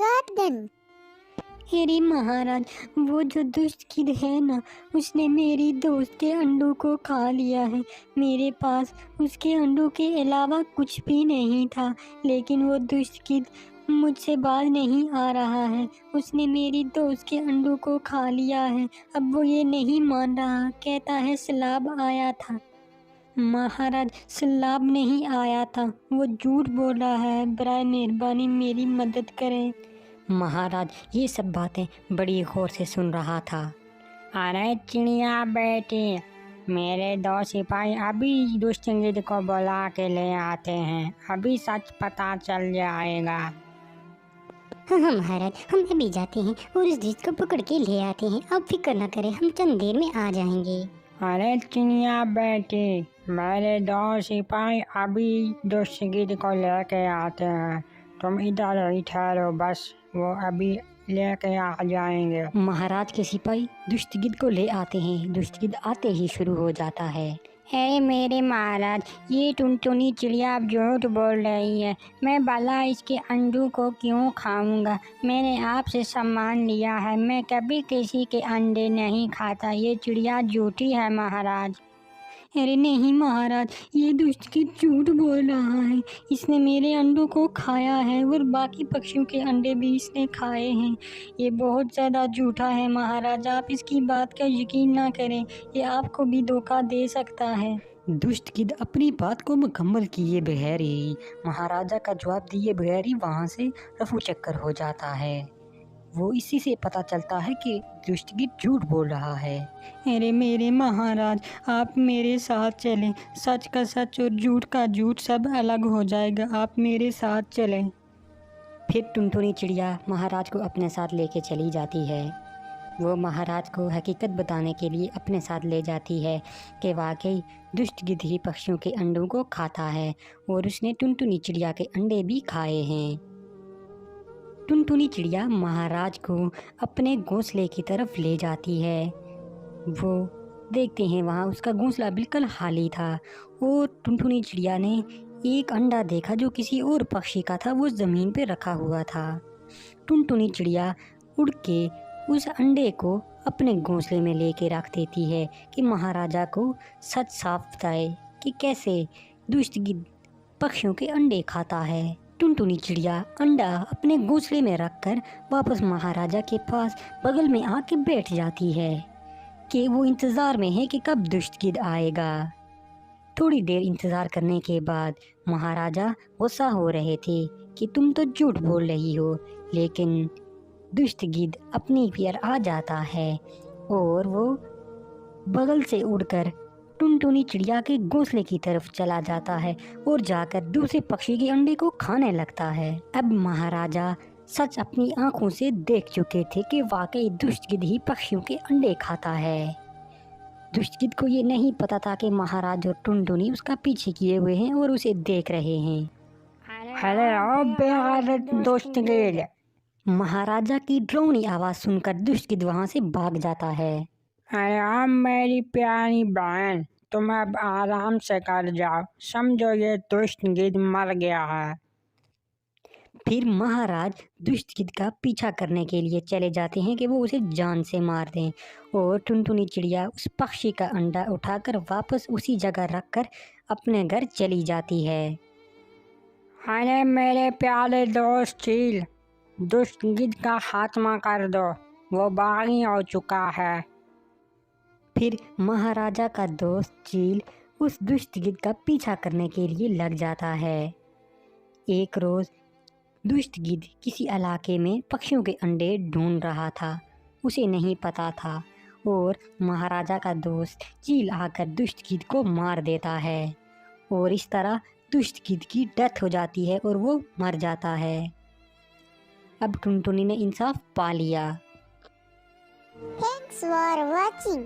गर्दन। अरे महाराज, वो जो दुष्ट गिद्ध है ना, उसने मेरी दोस्त के अंडों को खा लिया है। मेरे पास उसके अंडों के अलावा कुछ भी नहीं था, लेकिन वो दुष्ट गिद्ध मुझसे बाज नहीं आ रहा है। उसने मेरी दोस्त के अंडों को खा लिया है। अब वो ये नहीं मान रहा, कहता है सैलाब आया था। महाराज, सैलाब नहीं आया था, वो झूठ बोल रहा है। बराए मेहरबानी मेरी मदद करें। महाराज ये सब बातें बड़ी गौर से सुन रहा था। अरे चिड़िया बेटी, मेरे दो सिपाही अभी दुष्ट गिद्ध को बुला के ले आते हैं, अभी सच पता चल जाएगा। हाँ महाराज, हम अभी जाते हैं और उस दुष्ट को पकड़ के ले आते हैं। आप फिक्र न करें, हम चंद देर में आ जाएंगे। अरे चिड़िया बेटी, मेरे दो सिपाही अभी दुष्ट गिद्ध को लेके आते हैं, तुम इधर ही ठहरो, बस वो अभी लेके आ जाएंगे। महाराज के सिपाही दुष्ट गिद्ध को ले आते हैं। दुष्ट गिद्ध आते ही शुरू हो जाता है। अरे मेरे महाराज, ये टुनटुनी चिड़िया अब झूठ बोल रही है। मैं भला इसके अंडों को क्यों खाऊंगा? मैंने आपसे सम्मान लिया है, मैं कभी किसी के अंडे नहीं खाता। ये चिड़िया झूठी है महाराज। अरे नहीं महाराज, ये दुष्ट गिद्ध झूठ बोल रहा है। इसने मेरे अंडों को खाया है और बाकी पक्षियों के अंडे भी इसने खाए हैं। ये बहुत ज़्यादा झूठा है महाराज, आप इसकी बात का यकीन ना करें, ये आपको भी धोखा दे सकता है। दुष्ट गिद्ध अपनी बात को मुकम्मल किए बगैर ही महाराजा का जवाब दिए बगैर ही वहाँ से रफू चक्कर हो जाता है। वो इसी से पता चलता है कि दुष्ट गिद्ध झूठ बोल रहा है। अरे मेरे महाराज, आप मेरे साथ चलें, सच का सच और झूठ का झूठ सब अलग हो जाएगा, आप मेरे साथ चलें। फिर टुनटुनी चिड़िया महाराज को अपने साथ लेके चली जाती है। वो महाराज को हकीकत बताने के लिए अपने साथ ले जाती है कि वाकई दुष्ट गिद्ध ही पक्षियों के अंडों को खाता है और उसने टुनटुनी चिड़िया के अंडे भी खाए हैं। टुनटुनी चिड़िया महाराज को अपने घोंसले की तरफ ले जाती है। वो देखते हैं वहाँ उसका घोंसला बिल्कुल खाली था और टुनटुनी चिड़िया ने एक अंडा देखा जो किसी और पक्षी का था, वो ज़मीन पे रखा हुआ था। टुनटुनी चिड़िया उड़ के उस अंडे को अपने घोंसले में लेके रख देती है कि महाराजा को सच साफ बताए कि कैसे दुष्ट गिद्ध पक्षियों के अंडे खाता है। टुनटुनी चिड़िया अंडा अपने घोंसले में रखकर वापस महाराजा के पास बगल में आके बैठ जाती है कि वो इंतज़ार में है कि कब दुष्ट गिद्ध आएगा। थोड़ी देर इंतज़ार करने के बाद महाराजा गुस्सा हो रहे थे कि तुम तो झूठ बोल रही हो, लेकिन दुष्ट गिद्ध अपनी फिर आ जाता है और वो बगल से उड़कर टुनटुनी चिड़िया के घोंसले की तरफ चला जाता है और जाकर दूसरे पक्षी के अंडे को खाने लगता है। अब महाराजा सच अपनी आंखों से देख चुके थे कि वाकई दुष्ट गिद्ध ही पक्षियों के अंडे खाता है। दुष्ट गिद्ध को ये नहीं पता था कि महाराज और टुनटुनी उसका पीछे किए हुए हैं और उसे देख रहे हैं। अरे ओ बेगैरत दुष्ट गिद्ध! महाराजा की डरावनी आवाज़ सुनकर दुष्ट गिद्ध वहाँ से भाग जाता है। अरे ओ मेरी प्यारी बहन, तुम अब आराम से कर जाओ, समझो ये दुष्ट गिद्ध मर गया है। फिर महाराज दुष्ट गिद्ध का पीछा करने के लिए चले जाते हैं कि वो उसे जान से मार दें और टुनटुनी चिड़िया उस पक्षी का अंडा उठाकर वापस उसी जगह रखकर अपने घर चली जाती है। अरे मेरे प्यारे दोस्त चील, दुष्ट गिद्ध का खात्मा कर दो, वो बागी हो चुका है। फिर महाराजा का दोस्त चील उस दुष्ट गिद्ध का पीछा करने के लिए लग जाता है। एक रोज़ दुष्ट गिद्ध किसी इलाके में पक्षियों के अंडे ढूंढ रहा था, उसे नहीं पता था और महाराजा का दोस्त चील आकर दुष्ट गिद्ध को मार देता है और इस तरह दुष्ट गिद्ध की डेथ हो जाती है और वो मर जाता है। अब टुनटुनी ने इंसाफ पा लिया। Thanks for watching.